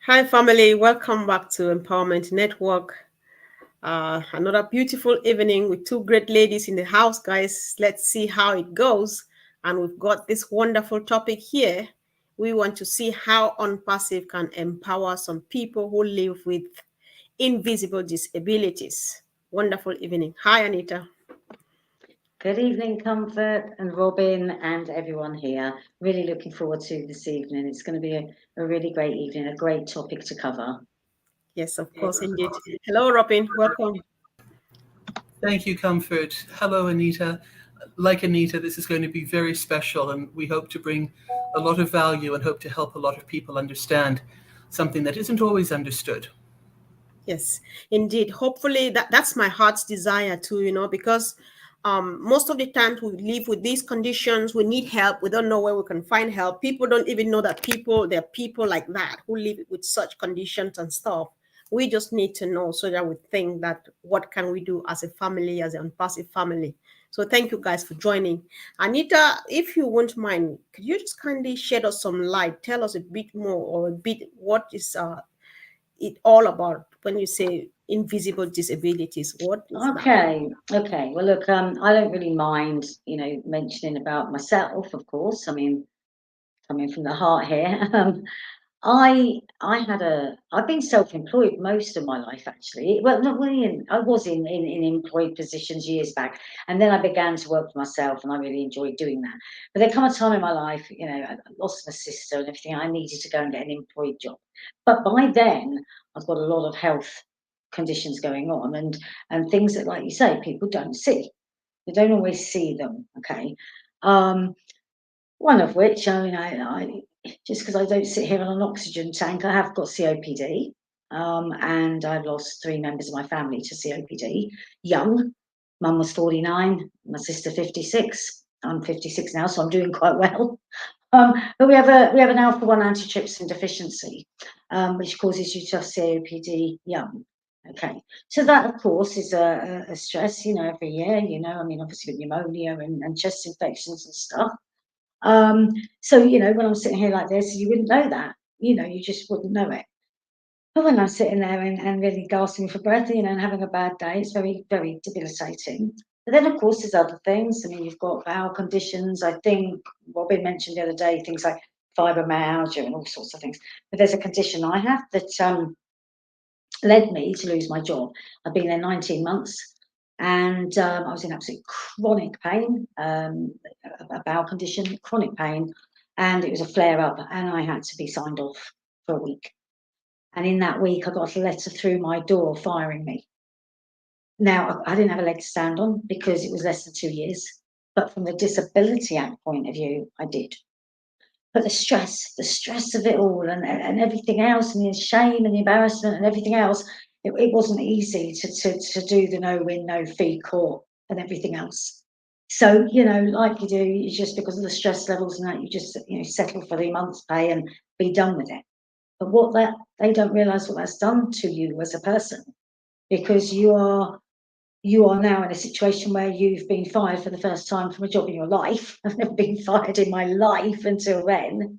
Hi, family. Welcome back to Empowerment Network. Another beautiful evening with two great ladies in the house, guys. Let's see how it goes. And we've got this wonderful topic here. We want to see how ONPASSIVE can empower some people who live with invisible disabilities. Wonderful evening. Hi, Anita. Good evening, Comfort and Robin and everyone here. Really looking forward to this evening. It's going to be a really great evening, a great topic to cover. Yes, of course, indeed. Hello, Robin. Welcome. Thank you, Comfort. Hello, Anita. Like Anita, this is going to be very special, and we hope to bring a lot of value and hope to help a lot of people understand something that isn't always understood. Yes, indeed. Hopefully that's my heart's desire too, because most of the times we live with these conditions, we need help, we don't know where we can find help. People don't even know that there are people like that who live with such conditions and stuff. We just need to know so that we think that what can we do as a family, as an passive family. So thank you guys for joining. Anita, if you won't mind, could you just kindly shed us some light, tell us a bit more or a bit what is it all about when you say invisible disabilities? What is that? Okay. Well, look, I don't really mind, mentioning about myself, of course. I mean, coming from the heart here. I've been self-employed most of my life, actually. Well, not really. I was in employed positions years back, and then I began to work for myself, and I really enjoyed doing that. But there come a time in my life, I lost my sister and everything. I needed to go and get an employed job. But by then, I've got a lot of health conditions going on, and things that, like you say, people don't see. They don't always see them. Okay. Um, one of which, I just because I don't sit here on an oxygen tank, I have got COPD, and I've lost three members of my family to COPD. Young, mum was 49, my sister 56. I'm 56 now, so I'm doing quite well. But we have an alpha one antitrypsin deficiency, which causes you to have COPD young. Okay, so that of course is a stress, every year. I mean, obviously with pneumonia and chest infections and stuff. So, when I'm sitting here like this, you wouldn't know that, you just wouldn't know it. But when I'm sitting there and really gasping for breath, and having a bad day, it's very, very debilitating. But then, of course, there's other things. I mean, you've got bowel conditions. I think Robin mentioned the other day things like fibromyalgia and all sorts of things. But there's a condition I have that led me to lose my job. I've been there 19 months and I was in absolute chronic pain, a bowel condition, chronic pain, and it was a flare up, and I had to be signed off for a week. And in that week, I got a letter through my door firing me. Now, I didn't have a leg to stand on because it was less than 2 years, but from the Disability Act point of view, I did. But the stress of it all and everything else, and the shame and the embarrassment and everything else, it wasn't easy to do the no win, no fee court and everything else. So, like you do, you just because of the stress levels and that, you just, settle for the month's pay and be done with it. But they don't realize what that's done to you as a person, because you are now in a situation where you've been fired for the first time from a job in your life. I've never been fired in my life until then.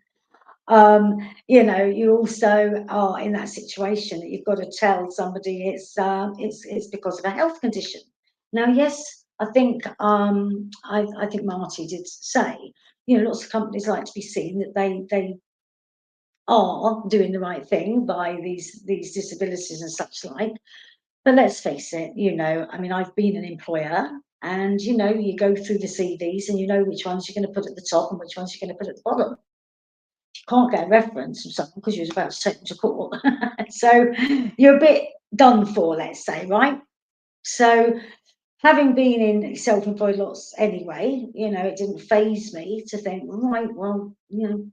You also are in that situation that you've got to tell somebody it's because of a health condition. Now, yes, I think Marty did say, lots of companies like to be seen that they are doing the right thing by these disabilities and such like. But let's face it, I mean, I've been an employer, and you go through the CVs and you know which ones you're going to put at the top and which ones you're going to put at the bottom. You can't get a reference from someone because you was about to take them to court. So you're a bit done for, let's say, right? So having been in self-employed lots anyway, it didn't phase me to think, right, well,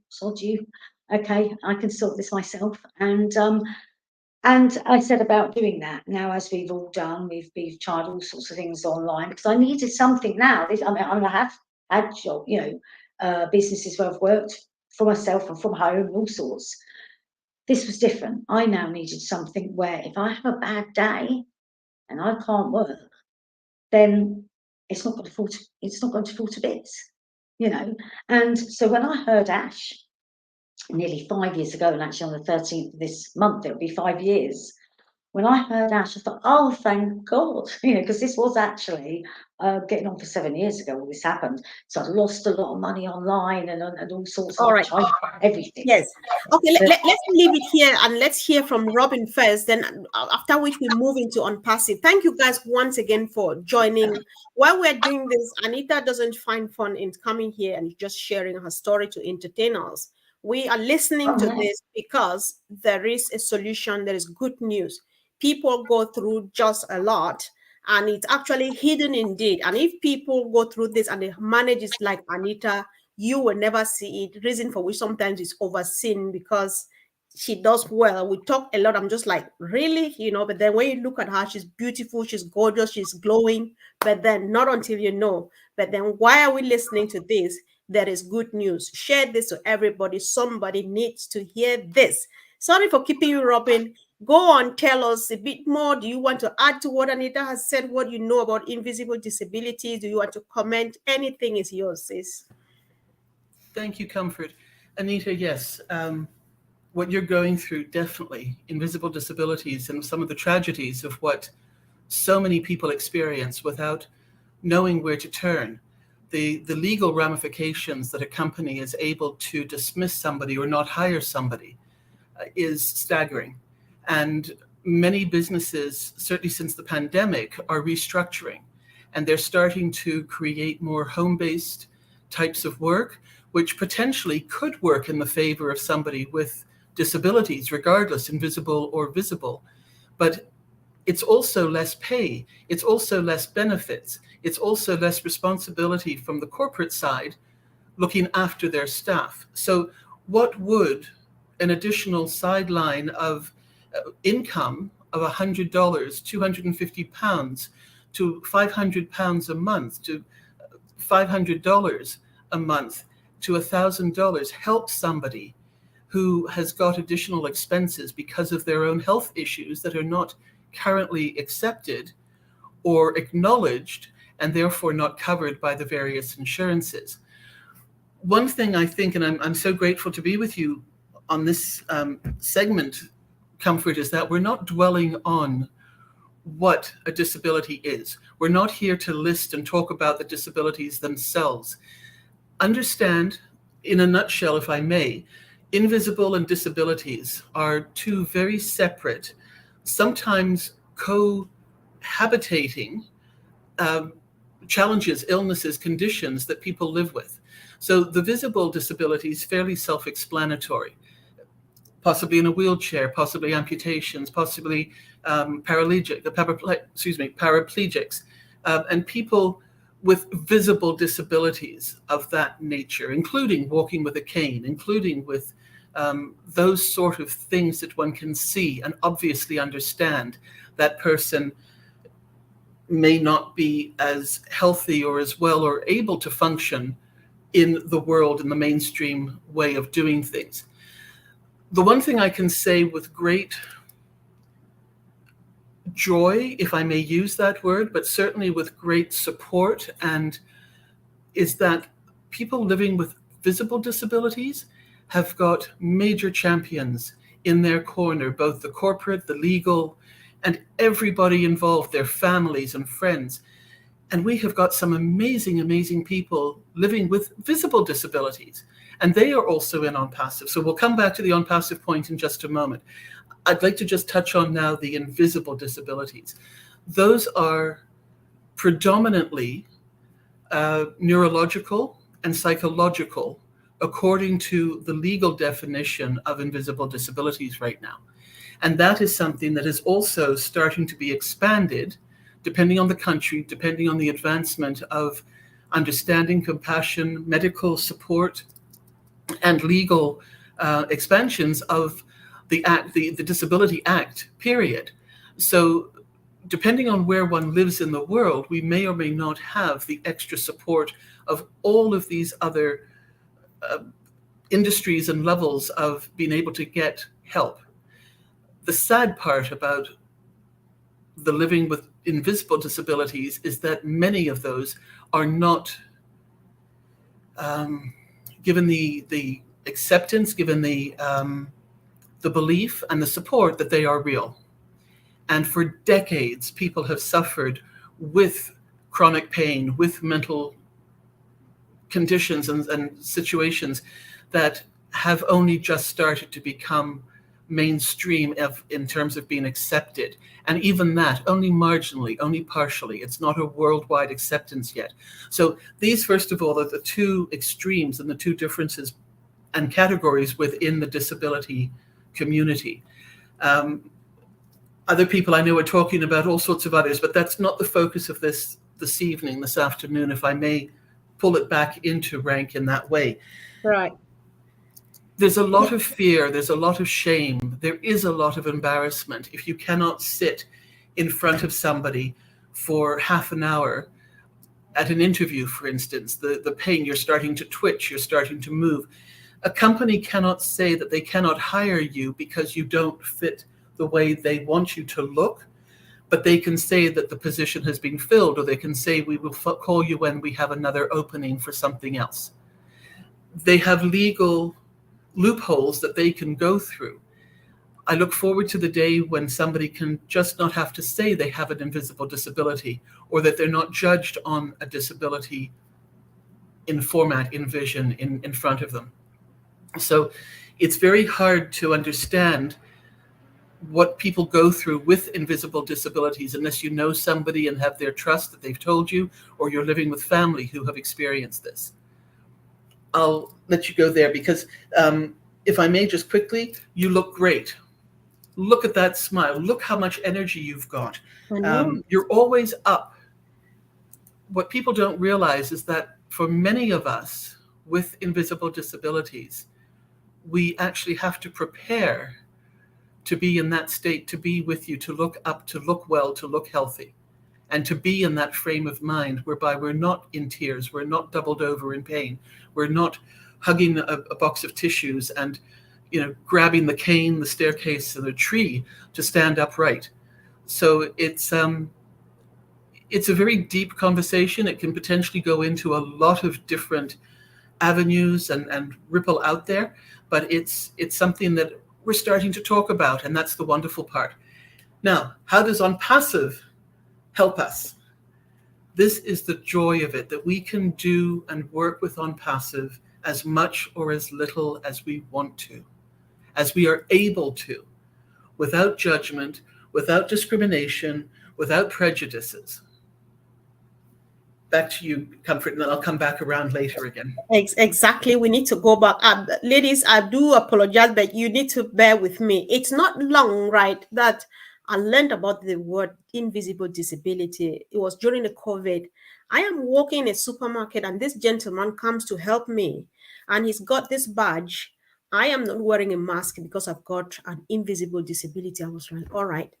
sod you. Okay, I can sort this myself. And I set about doing that. Now, as we've all done, we've tried all sorts of things online because I needed something now. I mean, I have had job, businesses where I've worked for myself and from home, all sorts. This was different. I now needed something where if I have a bad day and I can't work, then it's not going to fall to bits, And so when I heard Ash, nearly 5 years ago, and actually on the 13th of this month, it'll be 5 years. When I heard Ash, I thought, oh, thank God, because this was actually getting on for 7 years ago when this happened. So I lost a lot of money online and all sorts All of right. everything. Yes. Okay, But, let's leave it here and let's hear from Robin first, then after which we move into ONPASSIVE. Thank you guys once again for joining. While we're doing this, Anita doesn't find fun in coming here and just sharing her story to entertain us. We are listening oh, to no. this because there is a solution, there is good news. People go through just a lot and it's actually hidden indeed. And if people go through this and they manage it like Anita, you will never see it. Reason for which sometimes it's overseen because she does well. We talk a lot. I'm just like, really? But then when you look at her, she's beautiful, she's gorgeous, she's glowing. But then not until you know. But then why are we listening to this? There is good news. Share this to everybody. Somebody needs to hear this. Sorry for keeping you, Robin. Go on, tell us a bit more. Do you want to add to what Anita has said, what you know about invisible disabilities? Do you want to comment? Anything is yours, sis. Thank you, Comfort. Anita, yes, what you're going through, definitely, invisible disabilities and some of the tragedies of what so many people experience without knowing where to turn. The legal ramifications that a company is able to dismiss somebody or not hire somebody is staggering. And many businesses, certainly since the pandemic, are restructuring. And they're starting to create more home-based types of work, which potentially could work in the favor of somebody with disabilities, regardless, invisible or visible. But it's also less pay. It's also less benefits. It's also less responsibility from the corporate side looking after their staff. So what would an additional sideline of income of $100, £250 to £500 a month to $500 a month to $1,000 help somebody who has got additional expenses because of their own health issues that are not currently accepted or acknowledged and therefore not covered by the various insurances? One thing I think, and I'm so grateful to be with you on this segment, Comfort, is that we're not dwelling on what a disability is. We're not here to list and talk about the disabilities themselves. Understand, in a nutshell, if I may, invisible and disabilities are two very separate, sometimes cohabitating challenges, illnesses, conditions that people live with. So the visible disability is fairly self-explanatory. Possibly in a wheelchair, possibly amputations, possibly paraplegics, and people with visible disabilities of that nature, including walking with a cane, including with those sort of things that one can see and obviously understand that person may not be as healthy or as well or able to function in the world in the mainstream way of doing things. The one thing I can say with great joy, if I may use that word, but certainly with great support, and is that people living with visible disabilities have got major champions in their corner, both the corporate, the legal, and everybody involved, their families and friends. And we have got some amazing, amazing people living with visible disabilities. And they are also in ONPASSIVE. So we'll come back to the ONPASSIVE point in just a moment. I'd like to just touch on now the invisible disabilities. Those are predominantly neurological and psychological, according to the legal definition of invisible disabilities right now. And that is something that is also starting to be expanded, depending on the country, depending on the advancement of understanding, compassion, medical support, and legal expansions of the Act, the Disability Act, period. So depending on where one lives in the world, we may or may not have the extra support of all of these other industries and levels of being able to get help. The sad part about the living with invisible disabilities is that many of those are not given the acceptance, given the belief and the support that they are real. And for decades, people have suffered with chronic pain, with mental conditions and situations that have only just started to become mainstream in terms of being accepted. And even that, only marginally, only partially. It's not a worldwide acceptance yet. So these, first of all, are the two extremes and the two differences and categories within the disability community. Other people I know are talking about all sorts of others, but that's not the focus of this evening, this afternoon, if I may pull it back into rank in that way. Right. There's a lot of fear, there's a lot of shame, there is a lot of embarrassment if you cannot sit in front of somebody for half an hour at an interview, for instance. The pain, you're starting to twitch, you're starting to move. A company cannot say that they cannot hire you because you don't fit the way they want you to look, but they can say that the position has been filled, or they can say we will call you when we have another opening for something else. They have legal loopholes that they can go through. I look forward to the day when somebody can just not have to say they have an invisible disability, or that they're not judged on a disability in format, in vision, in front of them. So it's very hard to understand what people go through with invisible disabilities unless you know somebody and have their trust that they've told you, or you're living with family who have experienced this. I'll let you go there because if I may just quickly, you look great. Look at that smile. Look how much energy you've got. You're always up. What people don't realize is that for many of us with invisible disabilities, we actually have to prepare to be in that state, to be with you, to look up, to look well, to look healthy, and to be in that frame of mind whereby we're not in tears, we're not doubled over in pain, we're not hugging a box of tissues and grabbing the cane, the staircase, and the tree to stand upright. So it's a very deep conversation. It can potentially go into a lot of different avenues and ripple out there, but it's something that we're starting to talk about, and that's the wonderful part. Now, how does ONPASSIVE help us? This is the joy of it, that we can do and work with ONPASSIVE as much or as little as we want to, as we are able to, without judgment, without discrimination, without prejudices. Back to you, Comfort, and then I'll come back around later again. Exactly. We need to go back. Ladies, I do apologize, but you need to bear with me. It's not long, right, that I learned about the word invisible disability. It was during the COVID. I am walking in a supermarket and this gentleman comes to help me and he's got this badge. I am not wearing a mask because I've got an invisible disability. I was like, all right,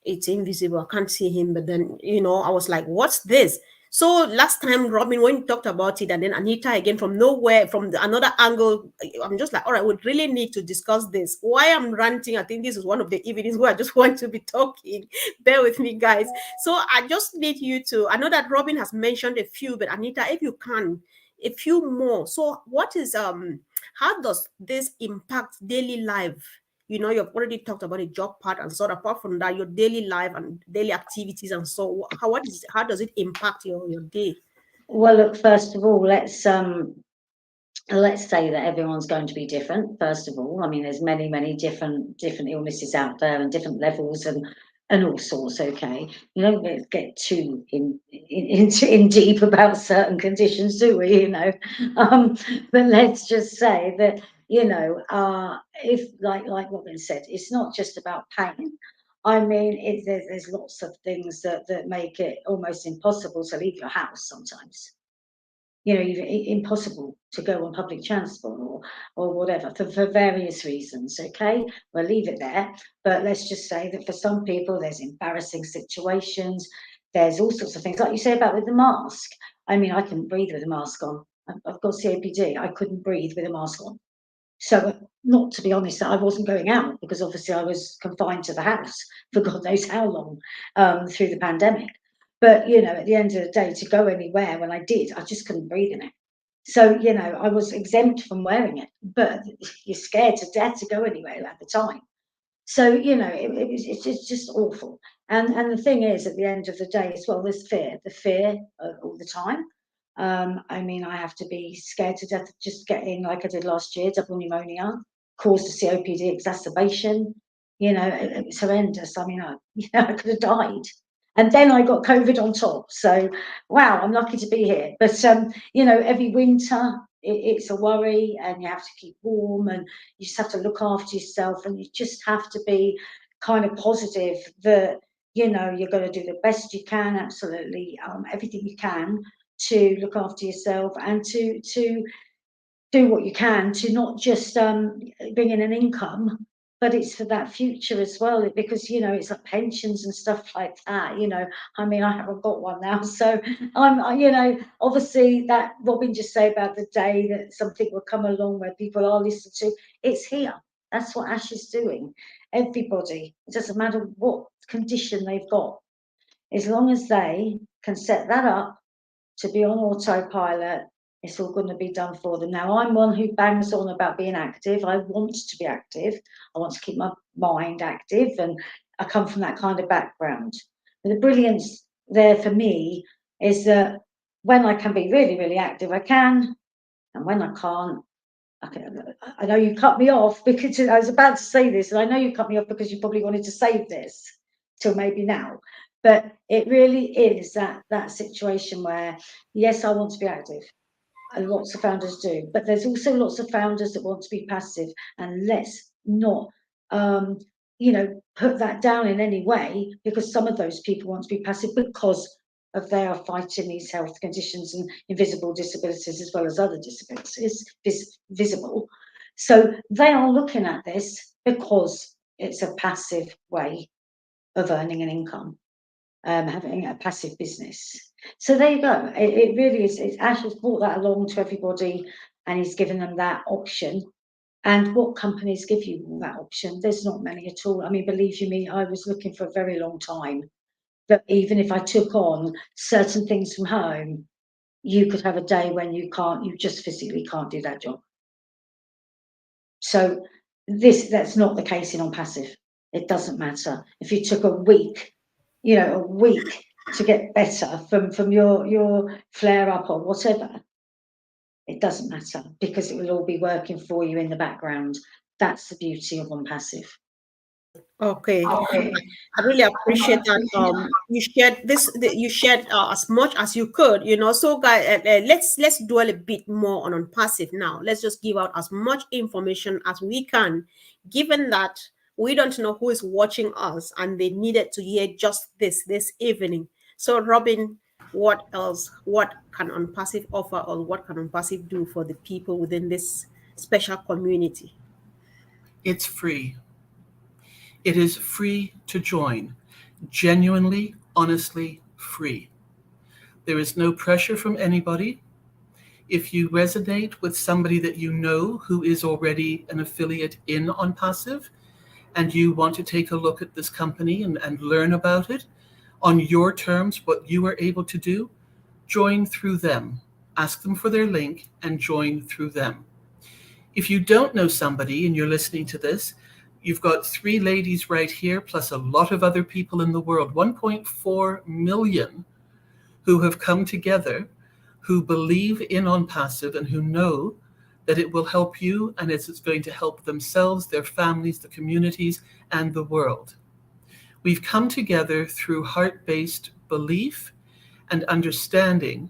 it's invisible. I can't see him. But then, I was like, what's this? So last time, Robin, when you talked about it, and then Anita again from nowhere, from another angle, I'm just like, all right, we really need to discuss this. Why I'm ranting, I think this is one of the evenings where I just want to be talking. Bear with me, guys. So I just need you to, I know that Robin has mentioned a few, but Anita, if you can, a few more. So what is, how does this impact daily life? You've already talked about a job part and sort of apart from that, your daily life and daily activities and so how does it impact your day? Well, look, first of all, let's say that everyone's going to be different. First of all, I mean, there's many different illnesses out there and different levels and all sorts. Okay, you don't get too in deep about certain conditions, do we? But let's just say that if like Robin said, it's not just about pain. I mean, there's lots of things that make it almost impossible to leave your house sometimes. Impossible to go on public transport or whatever for various reasons. Okay, we'll leave it there. But let's just say that for some people, there's embarrassing situations. There's all sorts of things, like you say about with the mask. I mean, I couldn't breathe with a mask on. I've got COPD. I couldn't breathe with a mask on. So, not to be honest, I wasn't going out because obviously I was confined to the house for God knows how long through the pandemic. But, at the end of the day, to go anywhere when I did, I just couldn't breathe in it. So, I was exempt from wearing it, but you're scared to death to go anywhere at the time. So, it's just awful. And the thing is, at the end of the day as well, there's the fear all the time. I mean, I have to be scared to death of just getting, like I did last year, double pneumonia, caused a COPD exacerbation. It was horrendous. I mean, I could have died. And then I got COVID on top. So, wow, I'm lucky to be here. But, every winter it's a worry, and you have to keep warm, and you just have to look after yourself, and you just have to be kind of positive that, you're going to do the best you can, absolutely, everything you can to look after yourself, and to do what you can to not just bring in an income, but it's for that future as well, because it's like pensions and stuff like that. I mean, I haven't got one now, so obviously, that Robin just say about the day that something will come along where people are listened to. It's here. That's what Ash is doing. Everybody, it doesn't matter what condition they've got, as long as they can set that up to be on autopilot, it's all going to be done for them. Now, I'm one who bangs on about being active. I want to be active. I want to keep my mind active, and I come from that kind of background. But the brilliance there for me is that when I can be really, really active, I can, and when I can't, I know you cut me off because I was about to say this, and I know you cut me off because you probably wanted to save this till maybe now. But it really is that situation where, yes, I want to be active, and lots of founders do, but there's also lots of founders that want to be passive, and let's not, put that down in any way, because some of those people want to be passive because of they are fighting these health conditions and invisible disabilities as well as other disabilities, visible. So they are looking at this because it's a passive way of earning an income, having a passive business. So there you go. It really is. Ash has brought that along to everybody, and he's given them that option. And what companies give you that option? There's not many at all. I mean, believe you me, I was looking for a very long time. But even if I took on certain things from home, you could have a day when you just physically can't do that job. So that's not the case in ONPASSIVE. It doesn't matter. If you took a week to get better from your flare up or whatever, it doesn't matter, because it will all be working for you in the background. That's the beauty of ONPASSIVE. Okay. I really appreciate that. You shared as much as you could. So guys, let's dwell a bit more on passive now. Let's just give out as much information as we can, given that we don't know who is watching us, and they needed to hear just this evening. So, Robin, what else? What can ONPASSIVE offer, or what can ONPASSIVE do for the people within this special community? It's free. It is free to join. Genuinely, honestly, free. There is no pressure from anybody. If you resonate with somebody that you know who is already an affiliate in ONPASSIVE, and you want to take a look at this company and learn about it on your terms, what you are able to do, join through them. Ask them for their link and join through them. If you don't know somebody and you're listening to this, you've got 3 ladies right here, plus a lot of other people in the world, 1.4 million, who have come together, who believe in ONPASSIVE, and who know that it will help you, and it's going to help themselves, their families, the communities, and the world. We've come together through heart-based belief and understanding,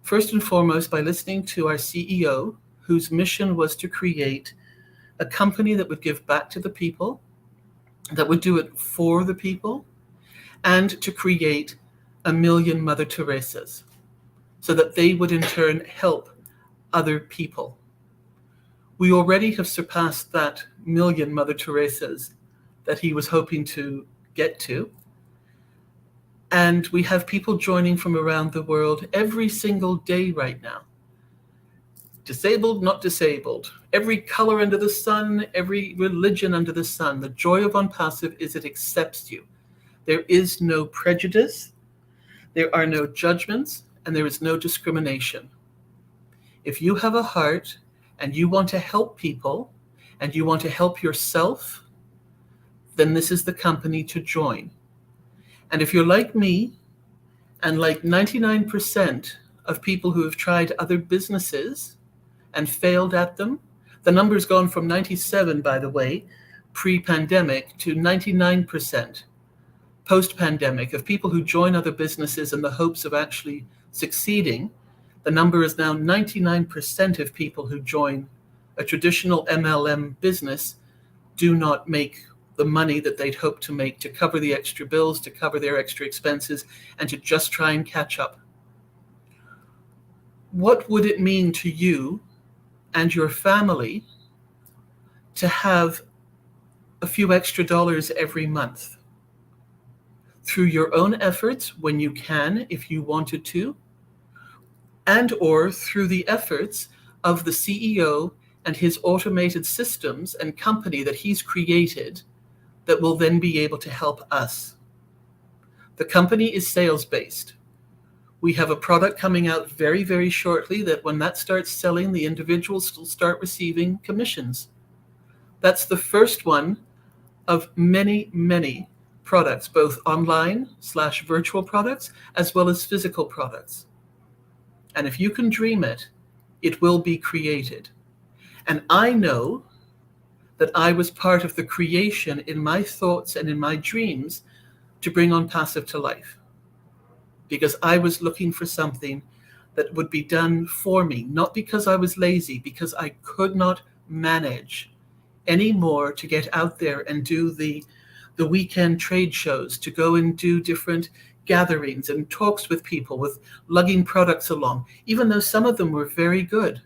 first and foremost by listening to our CEO, whose mission was to create a company that would give back to the people, that would do it for the people, and to create 1 million Mother Teresas, so that they would in turn help other people. We already have surpassed that 1 million Mother Teresas that he was hoping to get to. And we have people joining from around the world every single day right now. Disabled, not disabled, every color under the sun, every religion under the sun. The joy of ONPASSIVE is it accepts you. There is no prejudice, there are no judgments, and there is no discrimination. If you have a heart and you want to help people and you want to help yourself, then this is the company to join. And if you're like me, and like 99% of people who have tried other businesses and failed at them, the number's gone from 97, by the way, pre-pandemic, to 99% post-pandemic of people who join other businesses in the hopes of actually succeeding. The number is now 99% of people who join a traditional MLM business do not make the money that they'd hoped to make to cover the extra bills, to cover their extra expenses, and to just try and catch up. What would it mean to you and your family to have a few extra dollars every month through your own efforts when you can, if you wanted to, and or through the efforts of the CEO and his automated systems and company that he's created that will then be able to help us? The company is sales-based. We have a product coming out very, very shortly that when that starts selling, the individuals will start receiving commissions. That's the first one of many, many products, both online/virtual products, as well as physical products. And if you can dream it, it will be created. And I know that I was part of the creation in my thoughts and in my dreams to bring ONPASSIVE to life. Because I was looking for something that would be done for me, not because I was lazy, because I could not manage anymore to get out there and do the weekend trade shows, to go and do different gatherings and talks with people, with lugging products along, even though some of them were very good.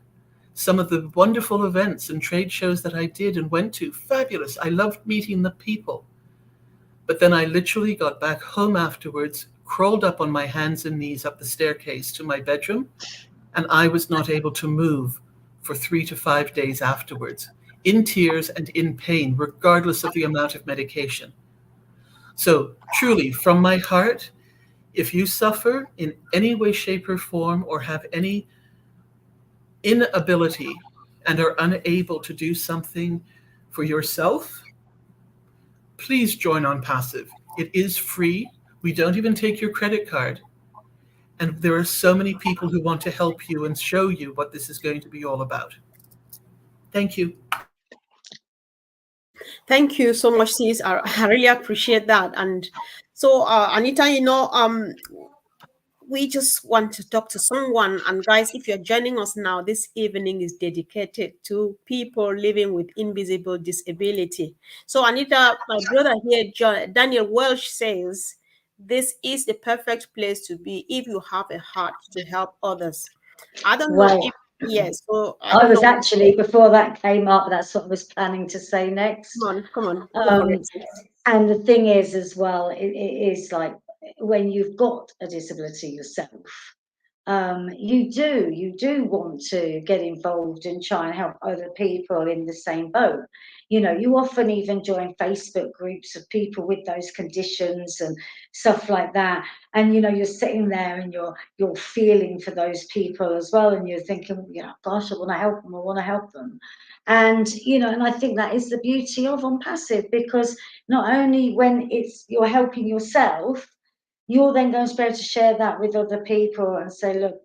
Some of the wonderful events and trade shows that I did and went to, fabulous. I loved meeting the people. But then I literally got back home afterwards, crawled up on my hands and knees up the staircase to my bedroom, and I was not able to move for 3 to 5 days afterwards, in tears and in pain, regardless of the amount of medication. So truly, from my heart, if you suffer in any way, shape, or form, or have any inability and are unable to do something for yourself, please join ONPASSIVE. It is free. We don't even take your credit card. And there are so many people who want to help you and show you what this is going to be all about. Thank you. Thank you so much, sis. I really appreciate that. And so, Anita, we just want to talk to someone. And guys, if you're joining us now, this evening is dedicated to people living with invisible disability. So, Anita, my brother here, Daniel Welsh, says, this is the perfect place to be if you have a heart to help others. I don't know if, yes, so I was actually, before that came up, that's what I was planning to say next. Come on. Go for it. And the thing is, as well, it is like when you've got a disability yourself, you do want to get involved and try and help other people in the same boat. You often even join Facebook groups of people with those conditions and stuff like that. And you're sitting there and you're feeling for those people as well, and you're thinking, gosh, I want to help them. I want to help them. And and I think that is the beauty of ONPASSIVE, because not only when you're helping yourself, you're then going to be able to share that with other people and say, look,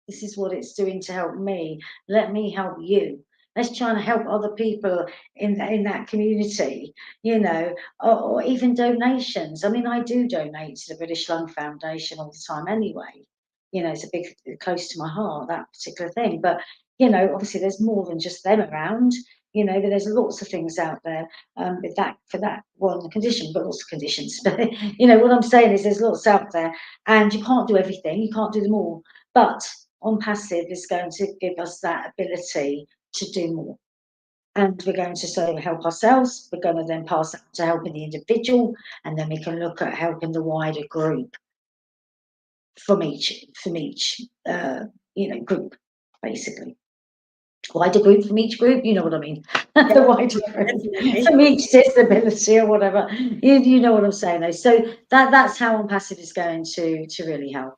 this is what it's doing to help me. Let me help you. Let's try and help other people in that community, or even donations. I mean, I do donate to the British Lung Foundation all the time anyway. It's close to my heart, that particular thing. But, obviously there's more than just them around. But there's lots of things out there for that one condition, but lots of conditions. But what I'm saying is there's lots out there, and you can't do everything. You can't do them all. But ONPASSIVE is going to give us that ability to do more. And we're going to sort of help ourselves. We're going to then pass that to helping the individual, and then we can look at helping the wider group from each group, basically. Wider group from each group, you know what I mean? The wider group from each disability or whatever. You know what I'm saying, though. So that's how ONPASSIVE is going to really help.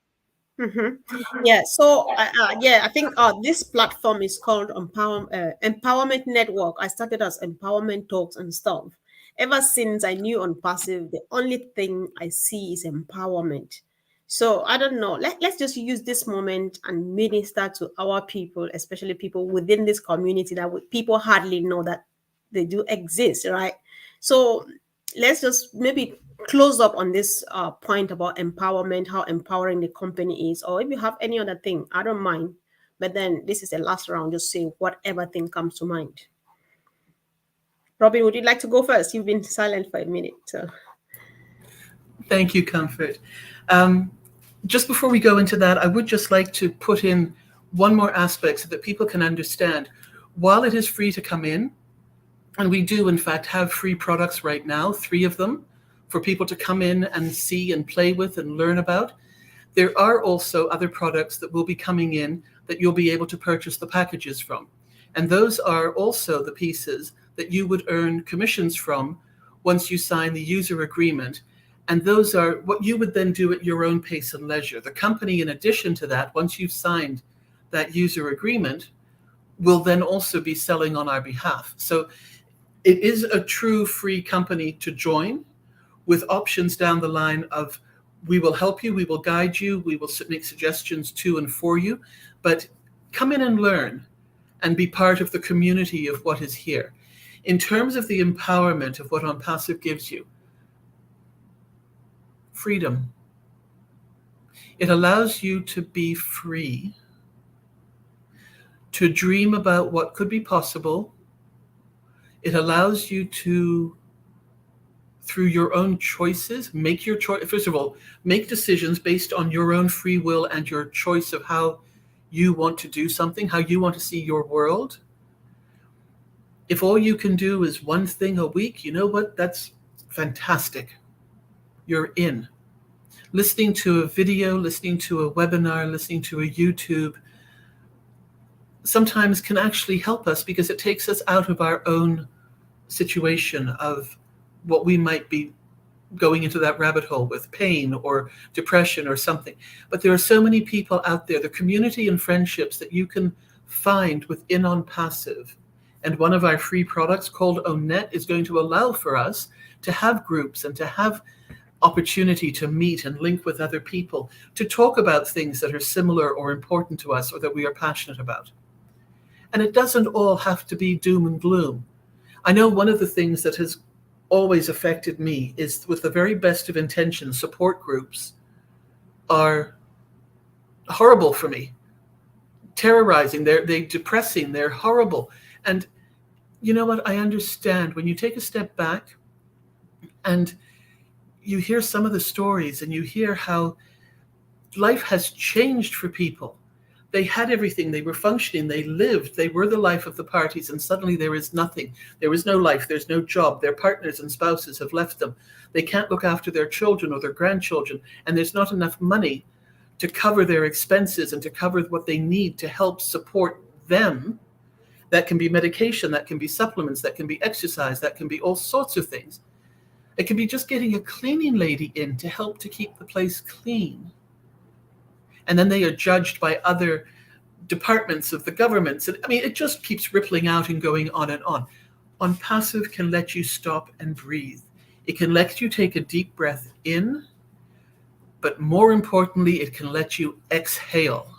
Mm-hmm. Yeah. So, yeah, I think this platform is called Empowerment Network. I started as Empowerment Talks and stuff. Ever since I knew on passive, the only thing I see is empowerment. So I don't know. Let's just use this moment and minister to our people, especially people within this community that people hardly know that they do exist, right? So let's just maybe close up on this point about empowerment, how empowering the company is, or if you have any other thing, I don't mind. But then this is the last round. Just say whatever thing comes to mind. Robin, would you like to go first? You've been silent for a minute. So. Thank you, Comfort. Um, just before we go into that, I would just like to put in one more aspect so that people can understand. While it is free to come in, and we do, in fact, have free products right now, 3 of them, for people to come in and see and play with and learn about. There are also other products that will be coming in that you'll be able to purchase the packages from. And those are also the pieces that you would earn commissions from once you sign the user agreement. And those are what you would then do at your own pace and leisure. The company, in addition to that, once you've signed that user agreement, will then also be selling on our behalf. So it is a true free company to join, with options down the line of we will help you, we will guide you, we will make suggestions to and for you, but come in and learn and be part of the community of what is here. In terms of the empowerment of what ONPASSIVE gives you, freedom. It allows you to be free, to dream about what could be possible. It allows you to, through your own choices, make your choice. First of all, make decisions based on your own free will and your choice of how you want to do something, how you want to see your world. If all you can do is one thing a week, you know what? That's fantastic. You're in. Listening to a video, listening to a webinar, listening to a YouTube sometimes can actually help us because it takes us out of our own situation of what we might be going into that rabbit hole with, pain or depression or something. But there are so many people out there, the community and friendships that you can find within ONPASSIVE. And one of our free products called ONNET is going to allow for us to have groups and to have opportunity to meet and link with other people, to talk about things that are similar or important to us or that we are passionate about. And it doesn't all have to be doom and gloom. I know one of the things that has always affected me is, with the very best of intentions, support groups are horrible for me, terrorizing, they're depressing, they're horrible. And you know what? I understand when you take a step back and you hear some of the stories and you hear how life has changed for people. They had everything, they were functioning, they lived, they were the life of the parties, and suddenly there is nothing. There is no life, there's no job, their partners and spouses have left them. They can't look after their children or their grandchildren, and there's not enough money to cover their expenses and to cover what they need to help support them. That can be medication, that can be supplements, that can be exercise, that can be all sorts of things. It can be just getting a cleaning lady in to help to keep the place clean. And then they are judged by other departments of the governments. And I mean, it just keeps rippling out and going on and on. ONPASSIVE can let you stop and breathe. It can let you take a deep breath in, but more importantly, it can let you exhale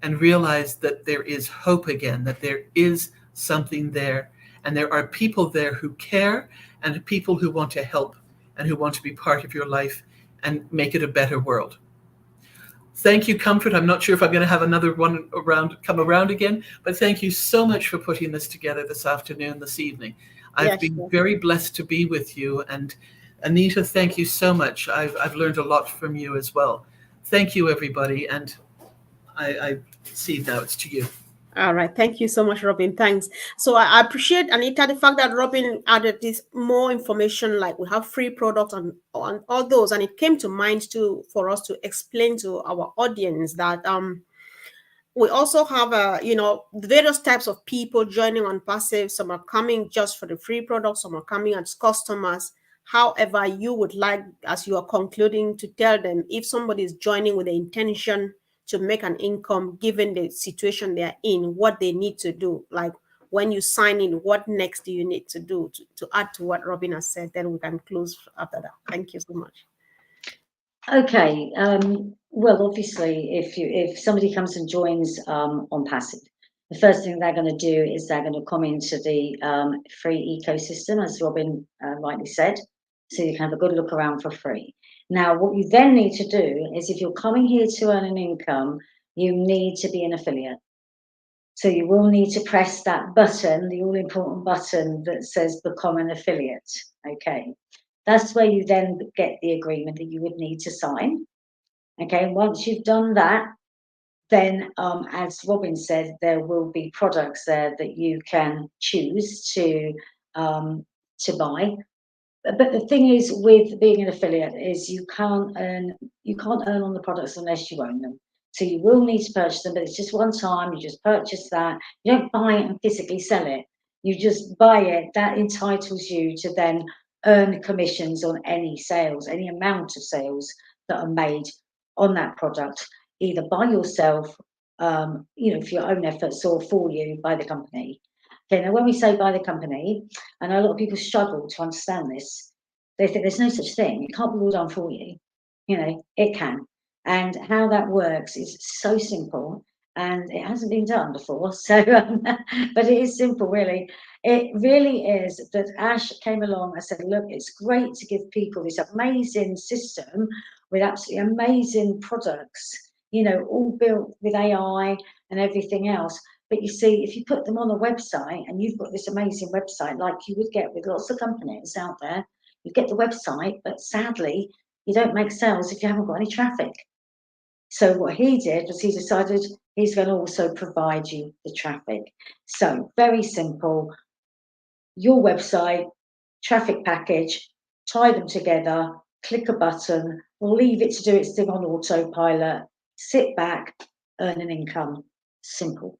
and realize that there is hope again, that there is something there, and there are people there who care, and people who want to help and who want to be part of your life and make it a better world. Thank you, Comfort. I'm not sure if I'm going to have another one come around again, but thank you so much for putting this together this afternoon, this evening. I've been very blessed to be with you. And Anita, thank you so much. I've learned a lot from you as well. Thank you, everybody. And I see now it's to you. All right. Thank you so much, Robin. Thanks. So I appreciate, Anita, the fact that Robin added this more information, like we have free products on all those. And it came to mind too for us to explain to our audience that we also have various types of people joining ONPASSIVE. Some are coming just for the free products, some are coming as customers. However, you would like, as you are concluding, to tell them if somebody is joining with the intention to make an income, given the situation they are in, what they need to do. Like when you sign in, what next do you need to do to add to what Robin has said? Then we can close after that. Thank you so much. Okay. Well, obviously, if somebody comes and joins ONPASSIVE, the first thing they're going to do is they're going to come into the free ecosystem, as Robin rightly said, so you can have a good look around for free. Now, what you then need to do is, if you're coming here to earn an income, you need to be an affiliate. So you will need to press that button, the all-important button that says become an affiliate. Okay. That's where you then get the agreement that you would need to sign. Okay, once you've done that, then as Robin said, there will be products there that you can choose to buy. But the thing is, with being an affiliate, is you can't earn on the products unless you own them. So you will need to purchase them, but it's just one time. You just purchase that. You don't buy it and physically sell it. You just buy it. That entitles you to then earn commissions on any sales, any amount of sales that are made on that product, either by yourself, for your own efforts, or for you by the company. Okay, now when we say by the company, I know a lot of people struggle to understand this. They think there's no such thing. It can't be all done for you. It can. And how that works is so simple, and it hasn't been done before. So, but it is simple, really. It really is that Ash came along and said, look, it's great to give people this amazing system with absolutely amazing products, all built with AI and everything else. But you see, if you put them on a website, and you've got this amazing website like you would get with lots of companies out there, you get the website, but sadly, you don't make sales if you haven't got any traffic. So what he did was he decided he's going to also provide you the traffic. So very simple, your website, traffic package, tie them together, click a button, leave it to do its thing on autopilot, sit back, earn an income. Simple.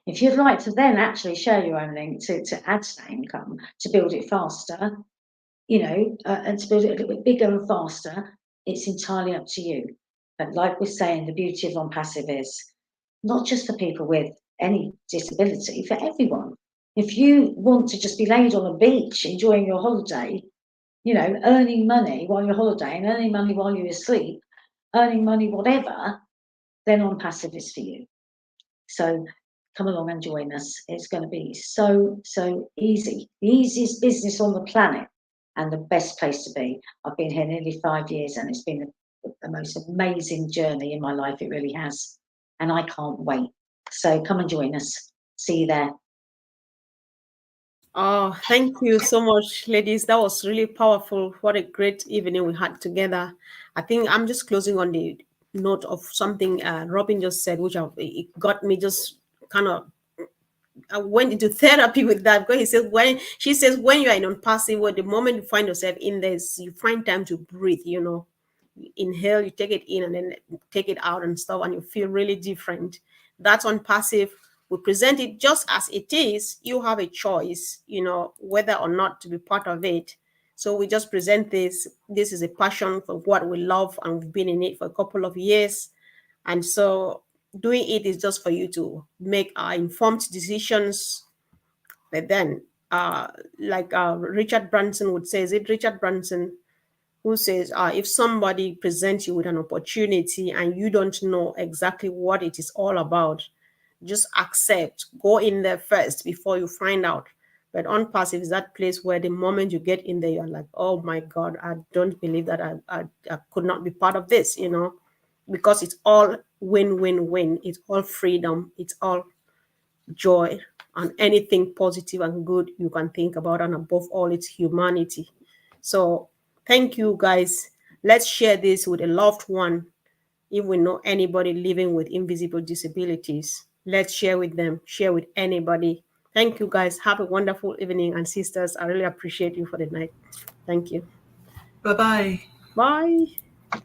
If you'd like to then actually share your own link to add to that income, to build it faster, and to build it a little bit bigger and faster, it's entirely up to you. But like we're saying, the beauty of ONPASSIVE is not just for people with any disability, for everyone. If you want to just be laid on a beach enjoying your holiday, earning money while you're holidaying, earning money while you're asleep, earning money whatever, then ONPASSIVE is for you. So come along and join us. It's going to be so easy. The easiest business on the planet and the best place to be. I've been here nearly 5 years, and it's been the most amazing journey in my life. It really has. And I can't wait. So come and join us. See you there. Oh, thank you so much, ladies. That was really powerful. What a great evening we had together. I think I'm just closing on the note of something Robin just said, which it got me just kind of. I went into therapy with that, because she says when you are in ONPASSIVE, well, the moment you find yourself in this, you find time to breathe. You inhale, you take it in, and then take it out and stuff, and you feel really different. That's ONPASSIVE. We present it just as it is. You have a choice, whether or not to be part of it. So we just present this. This is a passion for what we love, and we've been in it for a couple of years. And so doing it is just for you to make informed decisions. But then, like Richard Branson would say, is it Richard Branson who says, if somebody presents you with an opportunity and you don't know exactly what it is all about, just accept, go in there first before you find out. But ONPASSIVE is that place where the moment you get in there, you're like, oh my God, I don't believe that I could not be part of this, because it's all win-win-win. It's all freedom. It's all joy, and anything positive and good you can think about. And above all, it's humanity. So thank you, guys. Let's share this with a loved one. If we know anybody living with invisible disabilities, let's share with them, share with anybody. Thank you, guys. Have a wonderful evening. And sisters, I really appreciate you for the night. Thank you. Bye-bye. Bye. Bye.